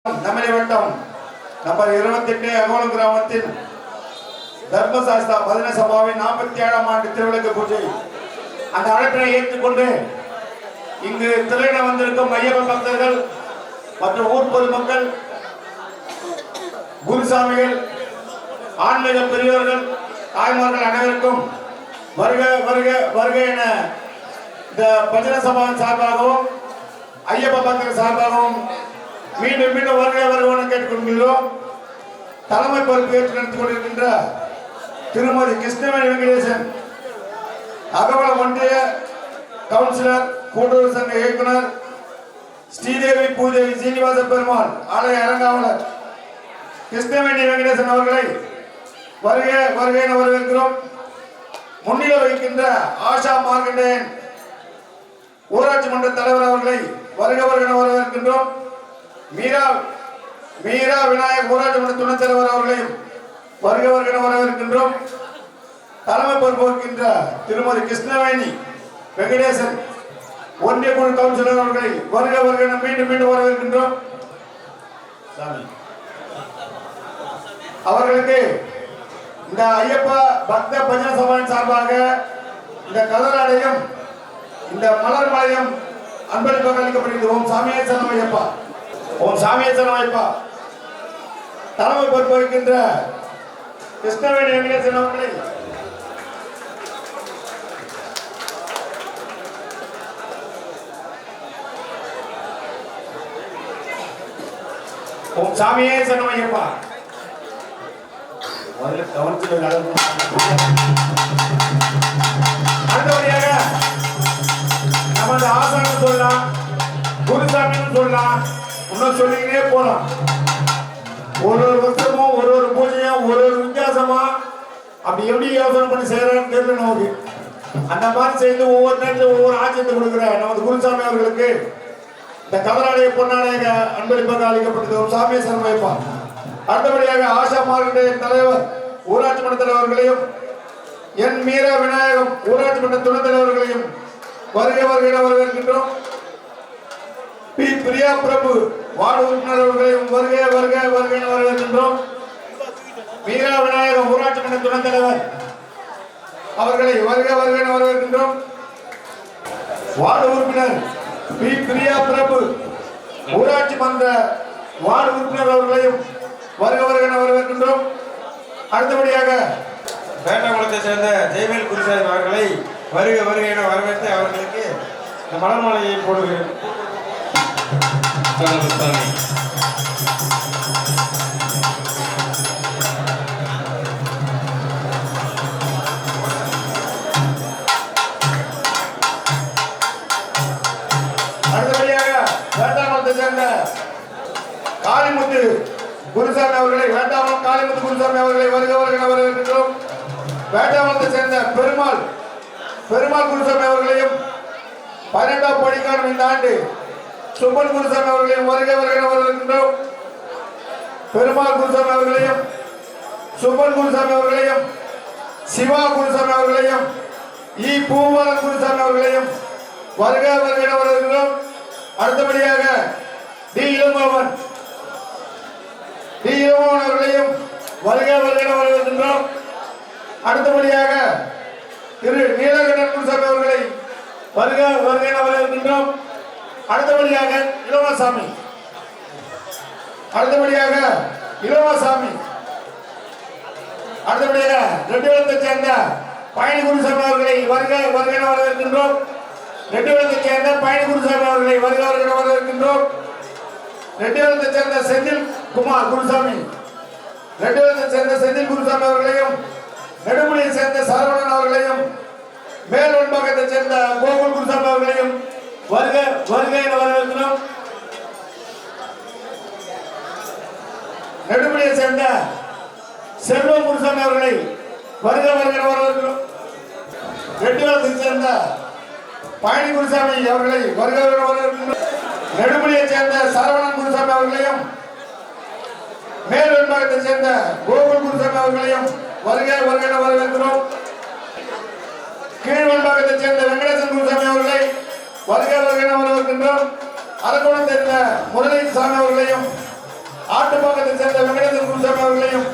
நம்மளை வட்டம் நம்பர் 28 அகோலம் கிராமத்தில் தர்மசாஸ்தா பதின சபாவின் 47ஆம் ஆண்டு திருவிளக்கு பூஜை அந்த அழைப்பினை ஏற்றுக்கொண்டு இங்கு திரையிட வந்திருக்கும் ஐயப்ப பக்தர்கள் மற்றும் ஊர் பொதுமக்கள், குருசாமிகள், ஆன்மீக பெரியவர்கள், தாய்மார்கள் அனைவருக்கும் வருக வருக வருக என இந்த பஜன சபாவின் சார்பாகவும் ஐயப்ப பக்தர்கள் சார்பாகவும் மீண்டும் மீண்டும் வருகை வருவோம் கேட்டுக்கொள்கிறோம். தலைமை பொறுப்பு ஏற்று நடத்திக் கொண்டிருக்கின்ற திருமதி கிருஷ்ணவேணி வெங்கடேசன், அகவலம் ஒன்றிய கவுன்சிலர், கூட்டுறவு சங்க இயக்குனர், ஸ்ரீதேவி பூதேவி சீனிவாச பெருமாள் ஆலய அரங்காவலர் கிருஷ்ணவேணி வெங்கடேசன் அவர்களை வருக வருகை என வரவேற்கிறோம். முன்னிலை வகிக்கின்ற ஆஷா மார்க்கண்டேயன் ஊராட்சி மன்ற தலைவர் அவர்களை வருக வருக என வரவேற்கின்றோம். மீரா விநாயக் ஊராட்சி மன்ற துணைத் தலைவர் அவர்களையும் வருக வருக என வரவேற்கின்றோம். தலைமை பொறுப்பு வகிக்கின்ற திருமதி கிருஷ்ணவேணி வெங்கடேசன் ஒன்றிய குழு கவுன்சிலர் அவர்களை வருக வருக என மீண்டும் மீண்டும் வரவேற்கின்றோம். அவர்களுக்கு இந்த ஐயப்ப பக்த பஜன சபாவின் சார்பாக இந்த கதராடையும் இந்த மலர் மாலையும் அன்பளிப்பாக அளிக்கப்படுகிறது. ஓம் சாமியே சரணம் ஐயப்பா, ஓம் சாமியே சரணம் ஐயப்பா. தலைமை பொறுப்பு வகிக்கின்ற கிருஷ்ணவேணி வெங்கடேசன் அவர்களை ஓம் சாமியே சரணம் ஐயப்பா. அடுத்தபடியாக நமது ஆசான்னு சொல்லலாம், குருசாமின்னு சொல்லலாம், இன்னும் சொல்லிக்கிட்டே போலாம். ஒரு வருஷமும் ஒரு பூஜையும் ஒரு வித்தியாசமா அப்படி எப்படி யோசனை பண்ணி செய்யறான்னு தெரியல நமக்கு. அந்த மாதிரி செய்து ஒவ்வொரு நேரத்தில் ஒவ்வொரு ஆட்சியத்தை கொடுக்குற நமது குருசாமி அவர்களுக்கு இந்த கதராடைய பொன்னாடைய அன்பளிப்பாக அளிக்கப்பட்டது. சாமியை சரணம் வைப்பார். அடுத்தபடியாக ஆஷா மார்க்கண்டேயன் தலைவர் ஊராட்சி மன்ற தலைவர்களையும் என் மீரா விநாயகம் ஊராட்சி மன்ற துணைத் தலைவர்களையும் வருகை வருகை வரவேற்கின்றோம். பி பிரியா பிரபு வார்டு உறுப்பினர் அவர்களையும் வருகை வருகை வருகை வரவேற்கின்றோம். மீரா விநாயகம் ஊராட்சி மன்ற துணைத் தலைவர் அவர்களை வருகை வருகை வரவேற்கின்றோம். வார்டு உறுப்பினர் பி பிரியா பிரபு ஊராட்சி மன்ற வார்டு உறுப்பினர் அவர்களையும் வருக வருக வரவேற்கின்றோம். அடுத்தபடியாக வேட்டகுளத்தை சேர்ந்த ஜெயவேல் குருசாமி அவர்களை வருக வருக என வரவேற்று அவர்களுக்கு இந்த மலர் மாலையை போடுகிறேன். அடுத்தபடியாக வேட்டாகுளத்தை சேர்ந்த காளிமுத்து குருசாமி அவர்களை வேட்டாவளம் காளிமுத்து குருசாமி அவர்களை வருக வருக வரவேற்கின்றோம். வேட்டாவளத்தை சேர்ந்த பெருமாள் குருசாமி அவர்களையும் 12ஆம் படிக்கான இந்த ஆண்டு சுப்பன் குருசாமி அவர்களையும் வருக வருக வரவேற்கின்றோம். பெருமாள் குருசாமி அவர்களையும் சுப்பன் குருசாமி அவர்களையும் சிவா குருசாமி அவர்களையும் பூவரன் குருசாமி அவர்களையும் வருக வருக வரவேற்கின்றோம். அடுத்தபடியாக டி இளங்கோவன் அவர்களையும் வருக வருக வரவேற்கின்றோம். அடுத்தபடியாக திரு நீலகண்டன் குருசாமி அவர்களை வருக வருக வரவேற்கின்றோம். அடுத்தபடியாக இளவசாமி அடுத்தபடியாக ரெட்டிவளத்தை சேர்ந்த பயணி குருசாமி அவர்களை வருக வருக வரவேற்கின்றோம். ரெட்டிவளத்தை சேர்ந்த பயணி குருசாமி அவர்களை வருக வருக வரவேற்கின்றோம். ரெட்டிவளத்தை சேர்ந்த செந்தில் குமார் குருசாமி, ரெட்டிவளத்தை சேர்ந்த செந்தில் குருசாமி அவர்களையும், நெடுமுடியை சேர்ந்த சரவணன் அவர்களையும், மேல் ஒன்பகத்தை சேர்ந்த கோகுல் குருசாமி அவர்களையும் வருக வருக என வரவேற்கிறோம். நெடுமுடியை சேர்ந்த செல்வம் குருசாமி அவர்களை வருக வருக என வரவேற்கிறோம். ரெட்டிவளத்தை சேர்ந்த பயணி குருசாமி அவர்களை வருக வருக வரவேற்கிறோம். நெடுமுடியை சேர்ந்த சரவணன் குருசாமி அவர்களையும், மேல் வெண்பாகத்தை சேர்ந்த கோகுல் குருசாமி அவர்களையும் வருக வருக என வரவேற்கிறோம். கீழ் வெண்பாகத்தை சேர்ந்த வெங்கடேசன் குருசாமி அவர்களை வருக வருக என வரவேற்கின்றோம். அரக்கோணம் சேர்ந்த முரளிசாமி அவர்களையும் ஆட்டுப்பாக்கத்தை சேர்ந்த வெங்கடேசன் குருசாமி அவர்களையும்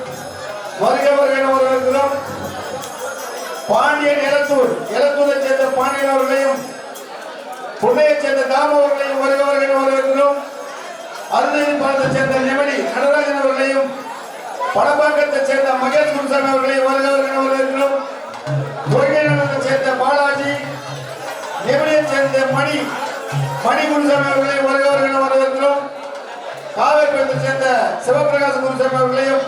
வருக வருக என வரவேற்கிறோம். பாண்டியன் எலத்தூரை சேர்ந்த பாண்டியன் அவர்களையும் புண்ணையை சேர்ந்த தாம அவர்களையும் வருக வருக என வரவேற்கிறோம். அருணகிரி பாலத்தை சேர்ந்த நெமடி நடராஜன் அவர்களையும் படப்பாக்கத்தை சேர்ந்த மகேஷ் குருசாமி அவர்களையும் வருக வருக என வரவேற்கிறோம். துறைநகரத்தை சேர்ந்த பாலாஜி நெமடியை சேர்ந்த மணி குருசாமி அவர்களையும் வருக வருக என வரவேற்கிறோம். காவேரிபுரத்தை சேர்ந்த சிவபிரகாச குருசாமி அவர்களையும்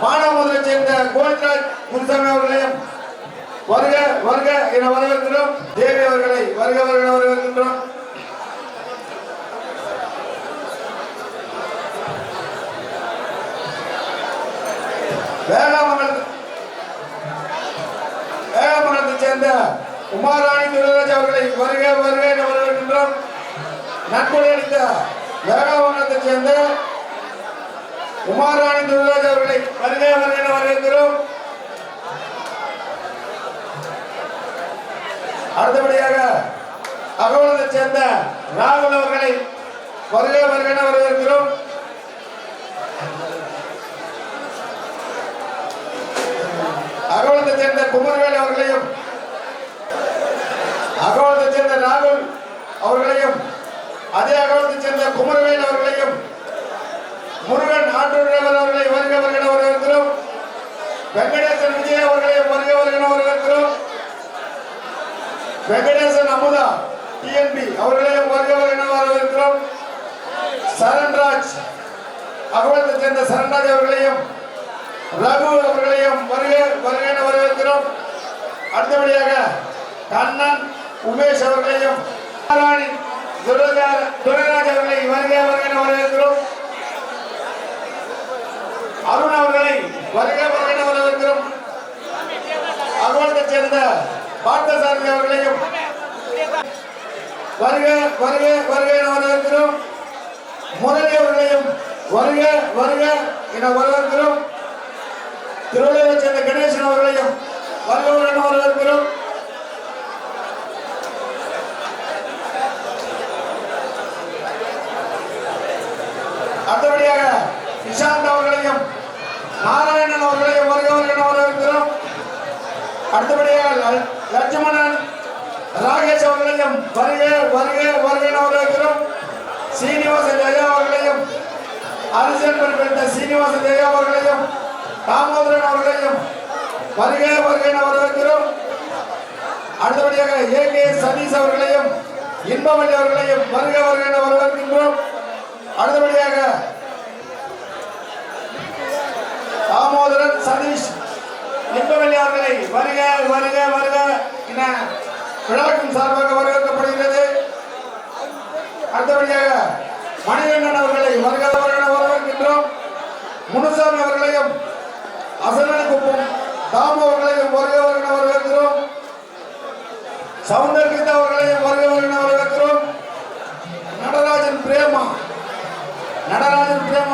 மானாமதுரை சேர்ந்த கோவிந்தராஜ் குருசாமி அவர்களையும் வருக வருக என வரவேற்கிறோம். தேவி அவர்களை வருக வருக என வரவேற்கின்றோம். வேளாமங்கலத்தை சேர்ந்த உமாராணி துரைராஜ் அவர்களை வருக வருக என வரவேற்கின்றோம். நன்கொடை அளித்த வேளாமங்கலத்தை சேர்ந்த உமாராணி துரைராஜ் அவர்களை வருக வருக என வரவேற்கிறோம். அடுத்தபடியாக அகோலத்தை சேர்ந்த ராகுல் அவர்களை வருக வருக என வரவேற்கிறோம். அகோலத்தை சேர்ந்த குமரவேல் அவர்களையும் அகோலத்தை சேர்ந்த ராகுல் அவர்களையும் அதே அகோலத்தை சேர்ந்த குமரவேல் அவர்களையும் முருகன் ஆட்டூர் டிரைவர் அவர்களை வருக வருக என வரவேற்கிறோம். வெங்கடேசன் விஜய் அவர்களை வருக வருக என வரவேற்கிறோம். வெங்கடேசன் அமுதா டிஎன்பி அவர்களையும் வருக வருக என வரவேற்கிறோம். சரண்ராஜ் அகோலத்தை சேர்ந்த சரண்ராஜ் அவர்களையும் ரகு அவர்களையும் வருக வருக என வரவேற்கிறோம். அடுத்தபடியாக கண்ணன் உமேஷ் அவர்களையும் துரைராஜ் அவர்களை வருக வருக என வரவேற்கிறோம். அருண் அவர்களை வருக வருக என வரவேற்கிறோம். அகோலத்தை சேர்ந்த பார்த்தசாரதி அவர்களையும் வருக வருக வருக என வரவேற்கிறோம். முரளி அவர்களையும் வருக வருக என வரவேற்கிறோம். திருவள்ளுவர் சேர்ந்த கணேசன் அவர்களையும் வருக வருக என வரவேற்கிறோம். அடுத்தபடியாக நிஷாந்த் அவர்களையும் நாராயணன் அவர்களையும் வருக வருக என வரவேற்கிறோம். அடுத்தபடியாக லட்சுமணன் ராகேஷ் அவர்களையும் வருக வருக வருக என வரவேற்கிறோம். சீனிவாசன் ஜெயா அவர்களையும் அரசியல் பெற்ற சீனிவாசன் ஜெயா அவர்களையும் தாமோதரன் அவர்களையும் வருக வருக என வரவேற்கிறோம். அடுத்தபடியாக ஏகே சதீஷ் அவர்களையும் இன்பவல்லி அவர்களையும் வருக வருக என வரவேற்கின்றோம். அடுத்தபடியாக தாமோதரன் சதீஷ் இன்பவல்லி அவர்களை வருக வருக வருக என விழாக்கும் சார்பாக வரவேற்கப்படுகிறது. அடுத்தபடியாக மணிகண்டன் அவர்களை வருக வருக என வரவேற்கின்றோம். முனுசாமி அவர்களையும் அசனக்குப்பம் தாமு அவர்களையும் வருக வருக என வரவேற்கிறோம். சவுந்தர்கீதா அவர்களையும் வருக வருக என வரவேற்கிறோம். நடராஜன் பிரேமா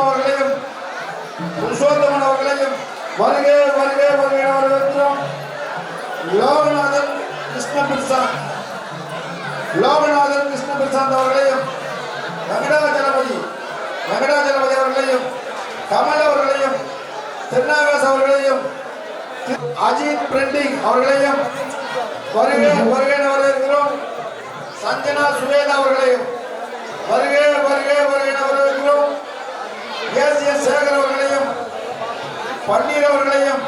அவர்களையும் புருஷோத்தமன் அவர்களையும் வருக வருக வருக என வரவேற்கிறோம். லோகநாதன் கிருஷ்ண பிரசாந்த் அவர்களையும் வெங்கடாஜலபதி அவர்களையும் கமல் அவர்களையும் திருநாகாஸ் அவர்களையும் அஜித் பிரிண்டிங் அவர்களையும் வருக வருக என வரவேற்கிறோம். சஞ்சனா சுவேதா அவர்களையும் வருக வருக வருக என வரவேற்கிறோம். எஸ் சேகர் அவர்களையும் பன்னீர் அவர்களையும்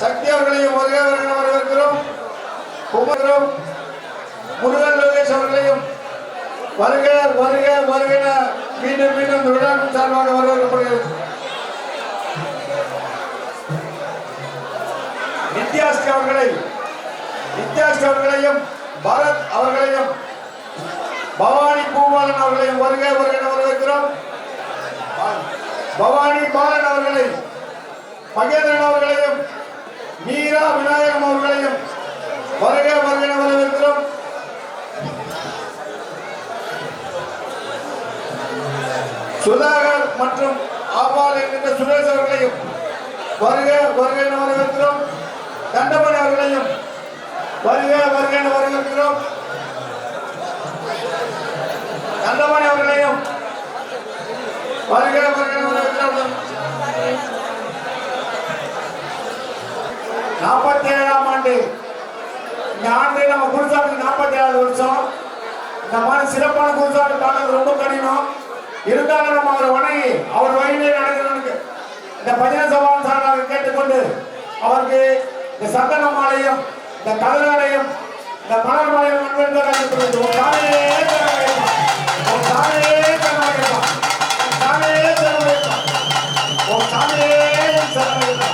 சக்தி அவர்களையும் வருக வருக என வரவேற்கிறோம். குமரம் முருகன் லோகேஷ் அவர்களையும் வருக வருக வருக என மீண்டும் மீண்டும் விழாவின் சார்பாக வரவேற்கப்படுகிறது. நித்யாஸ்ரீ அவர்களையும் பரத் அவர்களையும் பவானி பூபாலன் அவர்களையும் வருக வருக என வரவேற்கிறோம். பவானி பாலன் அவர்களை மகேந்திரன் அவர்களையும் மீரா விநாயகம் அவர்களையும் வருக வருக என வரவேற்கிறோம். சுதாகர் மற்றும் ஆபால் என்கின்ற சுரேஷ் அவர்களையும் வருக வருக என வரவேற்கிறோம். தண்டமணி அவர்களையும் வருக வருக என வரவேற்கிறோம். தண்டமணி அவர்களையும் வருக வருக 47ஆம் ஆண்டு இந்த ஆண்டு நம்ம குருசாமி 47வது வருஷம். இந்த மாதிரி சிறப்பான குருசாமி பார்க்கறது ரொம்ப கடினம். இருந்தாலும் நம்ம அவரை வணங்கி அவர் வழியிலே நடக்கிறவனுக்கு இந்த பஜனை சபாவின் சார்பாக கேட்டுக்கொண்டு அவருக்கு இந்த சந்தன மாலையும் இந்த கதிராலையும் இந்த மலர் மாலையும் நண்பர்கள் ஒரு சாலையே திறமையிருப்பான், ஒரு சாலையே திறமையிருப்பான், சாலையே திறமையிருப்பான், ஒரு சாலையே திறமையிருப்பான்.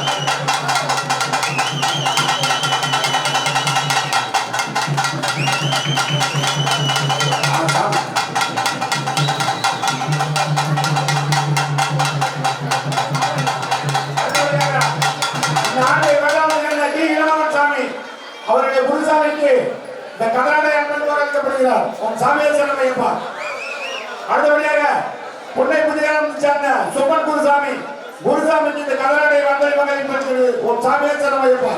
அவருடைய குருசாமிக்கு இந்த கதராடை அன்பன் அழைக்கப்படுகிறார். உன் சாமியை சரணமையப்பா. அடுத்தபடியாக புன்னை புதியம் சேர்ந்த சுப்பன் குருசாமி குருசாமிக்கு இந்த கதராடை வந்தல் வகைப்படுகிறது. உன் சாமியை சரணமையப்பா.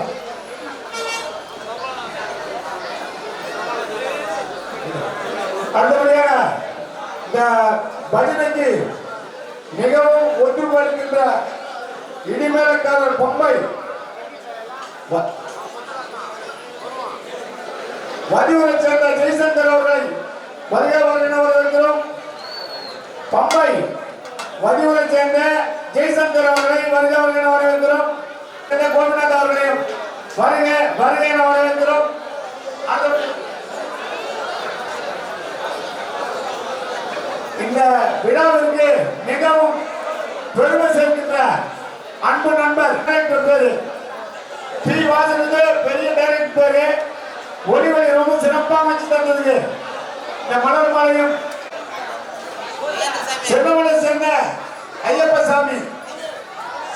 அடுத்தபடியாக இந்த பஜனைக்கு மிகவும் ஒற்றுப்படுகின்ற இடிமேலக்காரர் பொம்மை வடிவரை சேர்ந்த ஜெய்சங்கர் அவர்களை வருகை வருகிறோம். பம்பை வடிவரை சேர்ந்த ஜெய்சங்கர் அவர்களை வருகை வருகிறோம். கோபிநாத் அவர்களையும் வருக வருகை வரவேற்கிறோம். இந்த விழாவிற்கு மிகவும் பெருமை சேர்க்கின்ற அன்பு நண்பர் டைரக்டர் பேரு பி வாசனுக்கு பெரிய டைரக்டர் பேரு. ஒளிவழி ரொம்ப சிறப்பாக அமைச்சு தந்ததுக்கு இந்த மலர் மாலையும் சென்னமலை சேர்ந்த ஐயப்பசாமி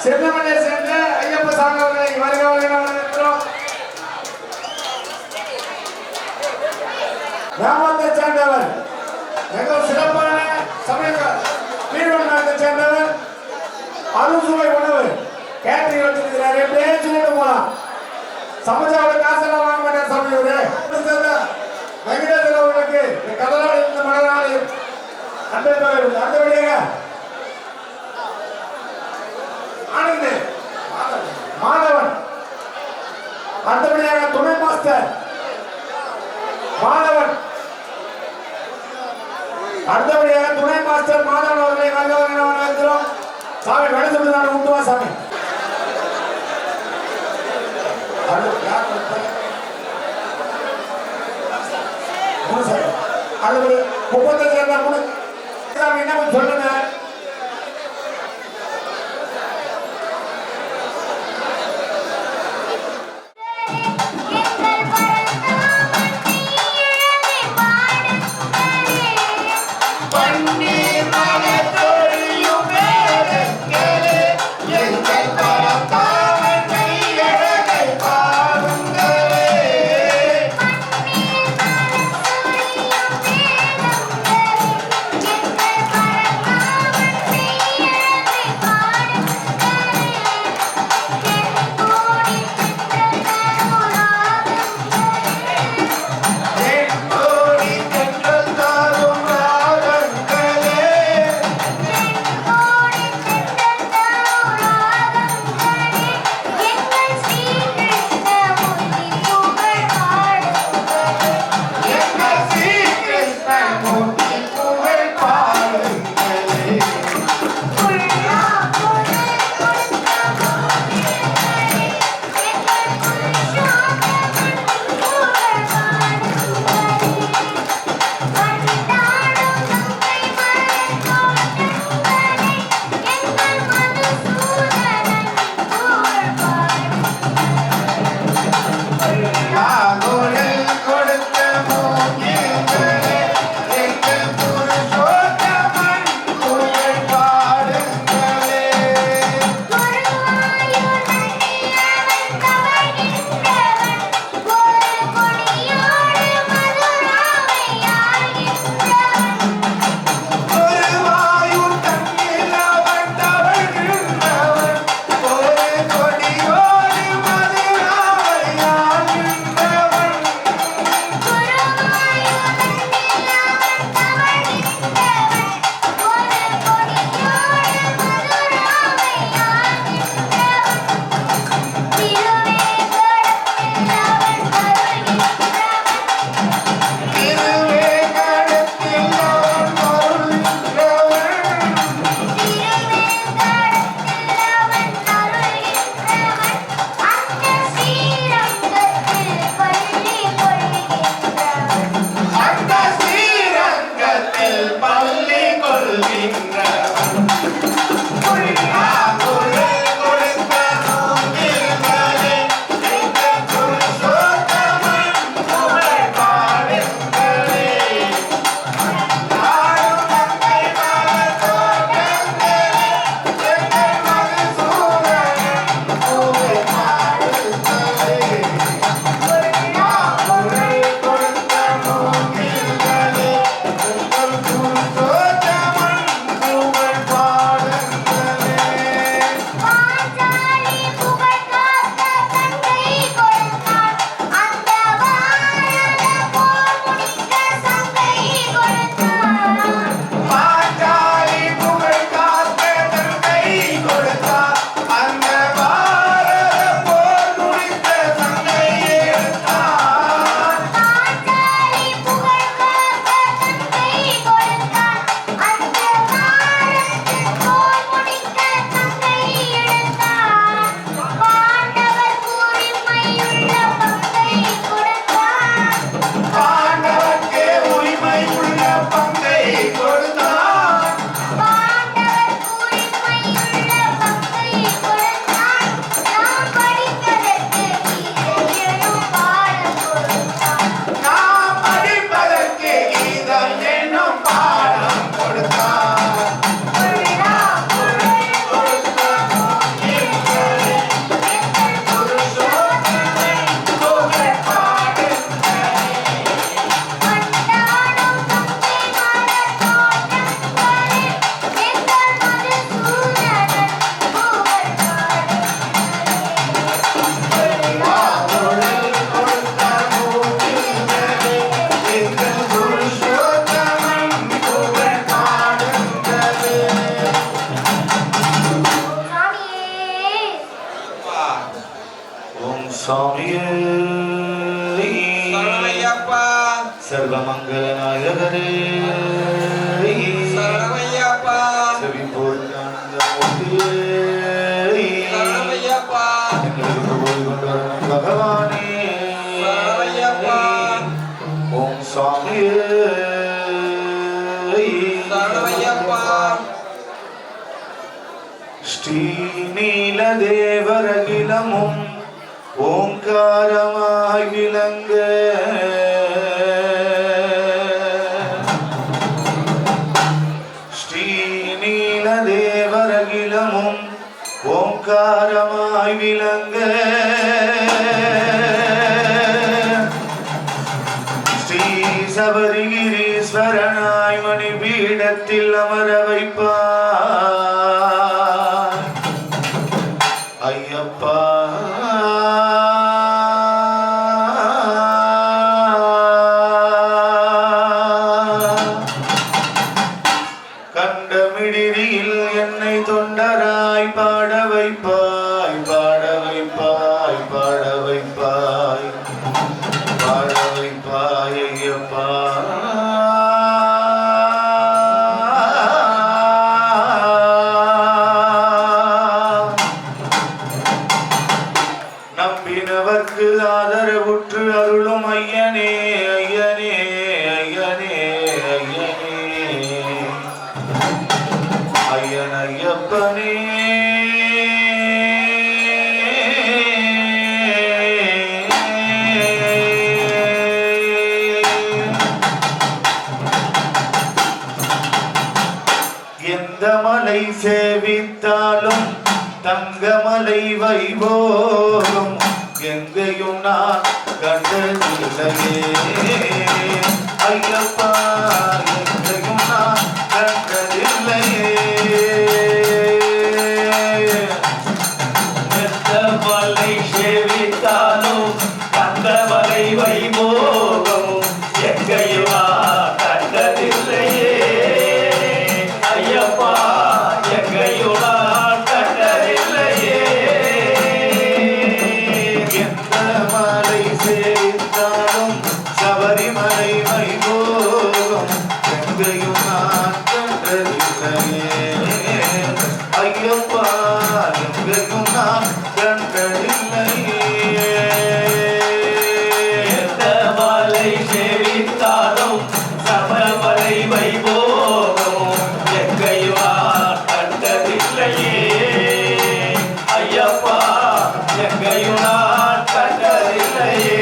சென்னமலை சேர்ந்த ஐயப்பசாமி அவர்களை வருக வரவேற்கிறோம். கிராமத்தை சேர்ந்தவர் மிக சிறப்பான சமையல் வீரவனத்தை சேர்ந்தவர் அறுசுவை உணவு கேட்டரிங் வச்சிருக்கிறார். எப்படியே சொல்லிட்டு போலாம். சமைச்சாவோட காசெல்லாம் வாங்க மாட்டார் சமையல். வெங்கடேசன் அவர்களுக்கு இந்த கதராடை இந்த மலராடையும் அன்பை பகிர்வு. அந்த வழியாக ஆனந்த் மாதவன் அடுத்தபடியாக துணை மாஸ்டர் மாதவன் அடுத்தபடியாக துணை மாஸ்டர் மாதவன் அவர்களை வரவேற்கிறோம். சாமி வேலை சொல்லி நான் உண்டுவா சாமி. அது 35 என்ன சொல்லுங்க. நாயகரே சரணமையப்பா செவிப்போர் ஞான மூர்த்தியே சரணமையப்பா எங்களுக்கு போய் கொண்டு வரும் பகவானே சரணமையப்பா ஓம் சாமியே சரணமையப்பா ஸ்ரீநீலதேவரகிலமும் ஓங்காரமாய் விளங்க ஸ்ரீநீலதேவரகிலமும் ஓங்காரமாய் விளங்க ஸ்ரீ சபரிகிரீஸ்வரனாய் மணி பீடத்தில் அமர வைப்பார் ஐயப்பா கண்டமிடியில் என்னை தொண்டராய் பாட வைப்பாய் பாட வைப்பாய் பாட வைப்பாய் பாட வைப்பாய் ஐயப்பா நம்பினவர்க்கு ஆதரவுற்று அருளும் ஐயனே ஐயனே ஐயனே ஐயனே ஐயன் ஐயப்பனே எந்த மலை சேவித்தாலும் தங்கமலை வைபோகம் எங்கேயும் நான் கண்டதில்லையே ஐயப்பா எங்கேயும் நான் கண்டதில்லையே எந்த மலை சேவித்தாலும் கந்தமலை வைபோகம் எங்கையும் நான் கண்டதில்லையே ஐயப்பா எங்கையும் நான் கண்டதில்லையே எந்த மலை சேவித்தாலும் சபரிமலை வைபோகம் எங்கேயும் நான் கண்டதில்லையே ஐயப்பா எங்கேயும் நான் கண்டதில்லையே எந்த மலை சேவித்தாலும் சபரிமலை வைபோகம் எங்கையும் நான் கண்டதில்லையே ஐயப்பா எங்கையும் நான் கண்டதில்லையே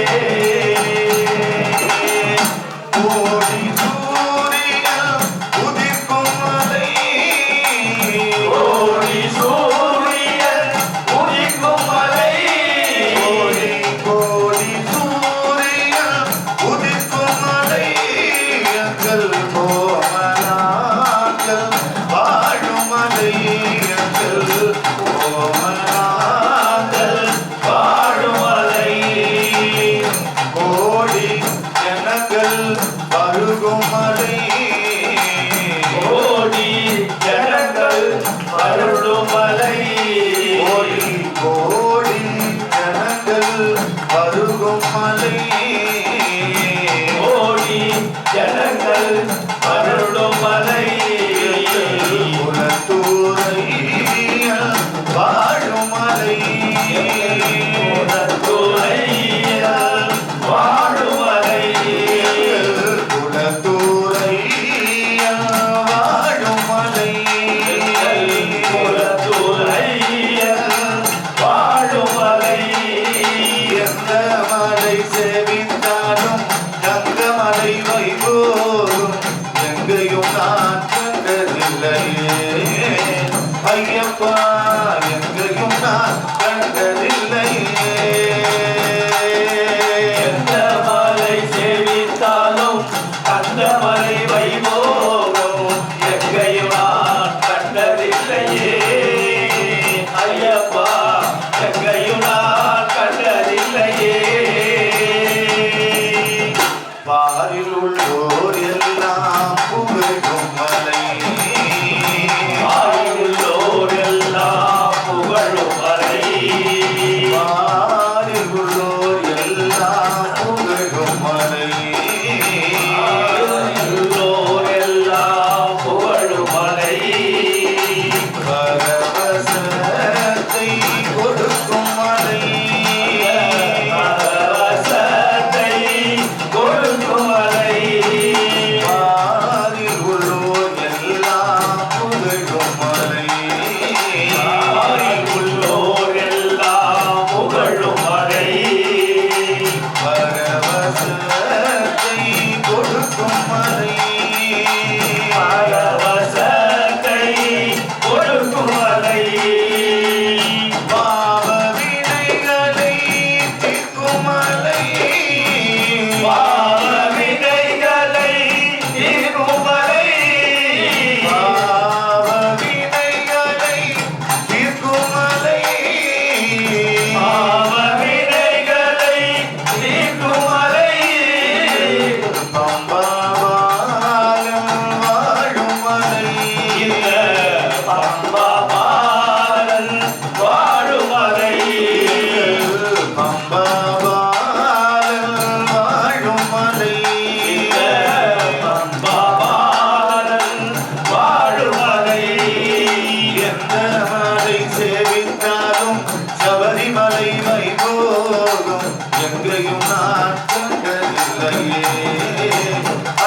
கோடி சூரியன் உதிர்க்கும் மலை கோடி சூரியன் உதிக்கும் மலை கோடி கோடி சூரியன் உதிர்க்கும் மலை எங்கள் கோமனாக்கள் வாழும் மலை எங்கள் கோமனாக்கள் வாழும் மலை கோடி ஜனங்கள் பருகும் மலை கோடி ஜனங்கள் அருளும் மலை கோடி கோடி ஜனங்கள் பருகும் மலை கோடி ஜனங்கள் அருளும் மலை குலத்தூரை வாழும் மலை குலத்துறையில் வாழும் மலை குலத்தூரை வாழும் மலை குலத்துறையில் வாழும் மலை எந்த மலை சேவித்தாலும் தங்கமலை வைபோகும் எங்கேயும் நான் கண்டதில்லையே ஐயப்பா எங்கேயும் நான் கண்டதில்லையே எந்த மலை சேவித்தாலும் அந்த மலை வைபோகம் எங்கையும் நான் கண்டதில்லையே ஐயப்பா எங்கையும் நான் கண்டதில்லையே பாரில் உள்ளோர் எல்லாம் புகழும் மலை ஆயுள்ளோரெல்லாம் புகழும் மலை பாரில் உள்ளோர் எல்லாம் புகழும் மலை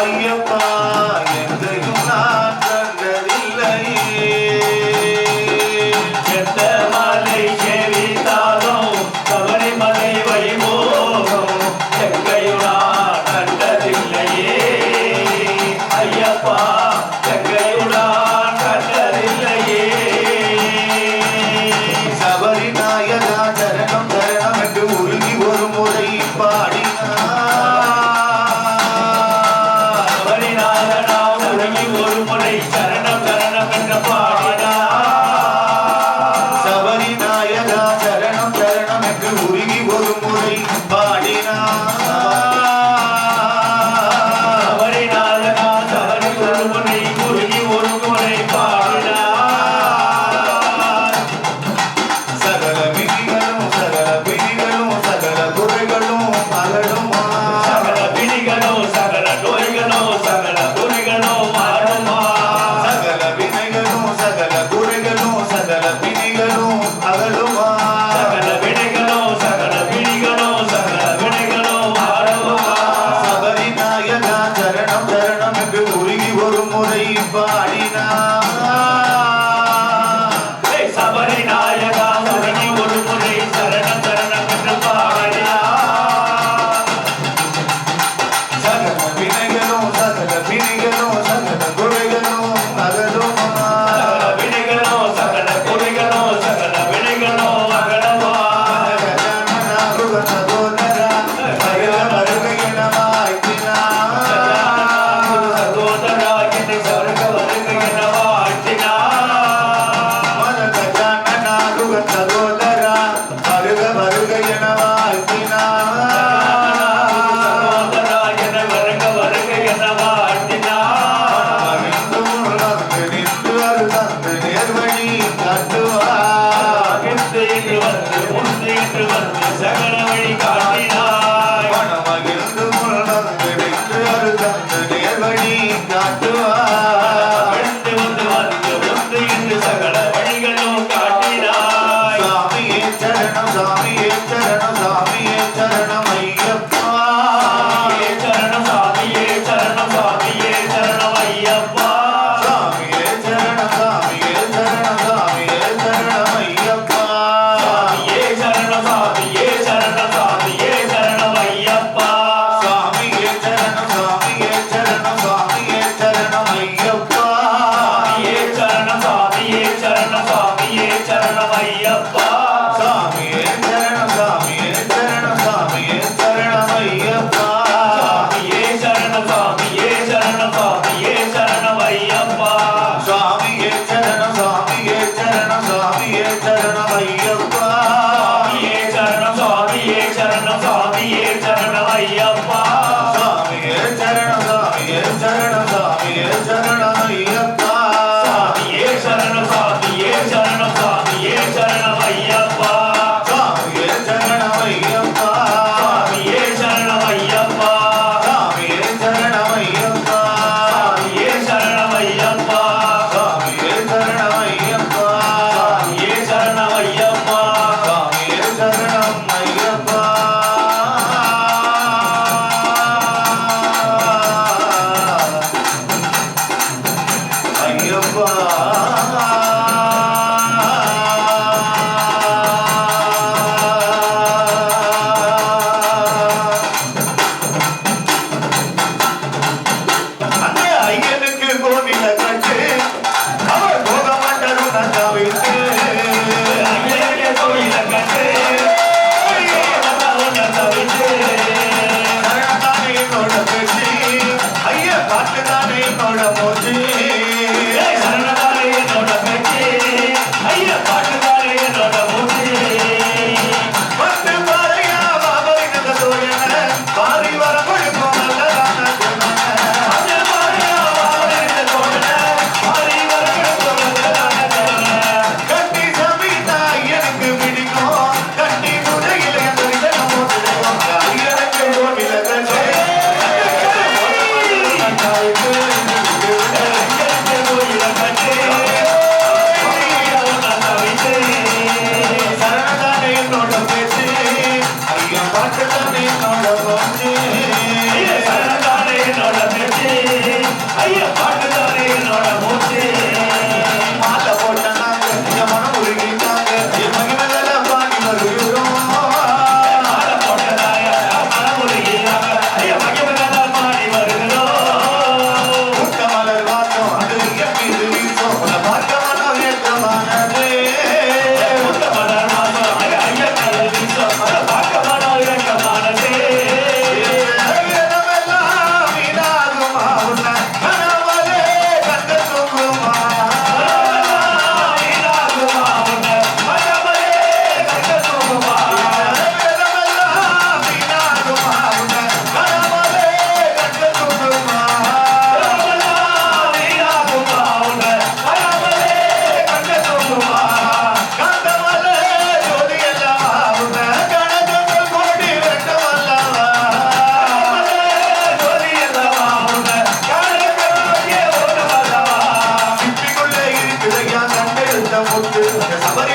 ஐயப்பா எங்கையும் நான் கண்டதில்லையே எந்த மலை சேவித்தாலும் சபரிமலை வைபோகம் எங்கையும் நான் கண்டதில்லையே ஐயப்பா எங்கையும் நான் கண்டதில்லையே சபரி நாயகா சரணம் சரணம் என்று உருகி ஒரு முறை பாடினார் சபரி நாயகா உருகி ஒரு முறை சரணம் சரணம் என்று பாடினார் சபரி நாயகா சரணம் சரணம் என்று உருகி ஒரு முறை பாடினார் சபரி நாயகா சபரி ஒரு முறை உருகி ஒரு முறை பாடினார் சகல விதிகளும் சகல பிடிகளும் சகல குறைகளும் அகலுமா சகல பிடிகளும் சகல நோய்களும் சகல குறைகளும் அகலுமா சகல வினைகளும் சகல குறைகளும் சகல பிடிகளும் அகலுமா சகல வினைகளும் சகல பிடிகளும் சகல வினைகளும் அகலுமா சபரி நாயகா சரணம் சரணம் என்று உருகி ஒரு முறை பாடினார் சபரி நாயகா உருகி ஒரு முறை சரணம் சரணம் என்று பாடினார் சகல வினைகளும் சகல பிணிகளும் சகல குறைகளும் அகலுமா சகல வினைகளும் சகல குறைகளும் சகல வினைகளும் அகலுமா சகோதரா சகோதரா என்னை சருக வருக என வாழ்த்தினார் சகோதரா வருக வருக என வாழ்த்தினார் சகோதரா என வருக வருக என வாழ்த்தினார் நின்று அது தந்து நேர்வழி காட்டுவார் இன்று வந்து முந்து என்று வந்து சகல வழி காட்டினார் மனமகிழ்ந்து முழந்து நின்று அது தந்து நேர்வழி காட்டுவார் விழுந்து வந்து வந்து முந்து என்று சகல வழிகளும் காட்டினார் சாமியே சரணம் சாமியே சரணம் சாமியே சரணம் ஐயப்பா சரணம் சாமியே சரணம் சாமியே சரணம் ஐயப்பா சாமியே சரணம் சாமியே சரணம் சாமியே சரணம் ஐயப்பா சாமியே சரணம் சாமியே சரணம் சாமியே சரணம் ஐயப்பா சாமியே சரணம் சாமியே சரணம் சாமியே சரணம் ஐயப்பா சாமியே சரணம் சாமியே சரணம் சாமியே சரணம் ஐயப்பா சாமியே சரணம் சாமியே சரணம் சாமியே சரணம் ஐயப்பா சாமியே சரணம் சாமியே சரணம் சாமியே சரணம் ஐயப்பா சாமியே சரணம் சாமியே சரணம் சாமியே சரணம் ஐயப்பா சாமியே சரணம் சாமியே சரணம் சாமியே சரணம் ஐயப்பா சாமியே சரணம் சாமியே சரணம் சாமியே சரணம் ஐயப்பா சாமியே சரணம் சாமியே சரணம் சாமியே சரணம் ஐயப்பா சாமியே சரணம் ஐயப்பா சாமியே சரணம் ஐயப்பா சாமியே சரணம் ஐயப்பா சாமியே சரணம் ஐயப்பா சாமியே சரணம் ஐயப்பா சாமியே சரணம் ஐயப்பா சாமியே சரணம் ஐயப்பா Thank you.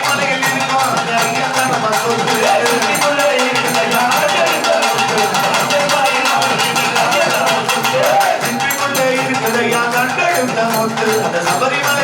சபரிமலையில் இருக்கும் அந்த ஐயன் தான் நம்ம சொத்து. சிட்டிக்குள்ளே இருக்குதையா சிட்டிக்குள்ளே இருக்குதையா கண்டெடுத்த முத்து. அந்த சபரிமலை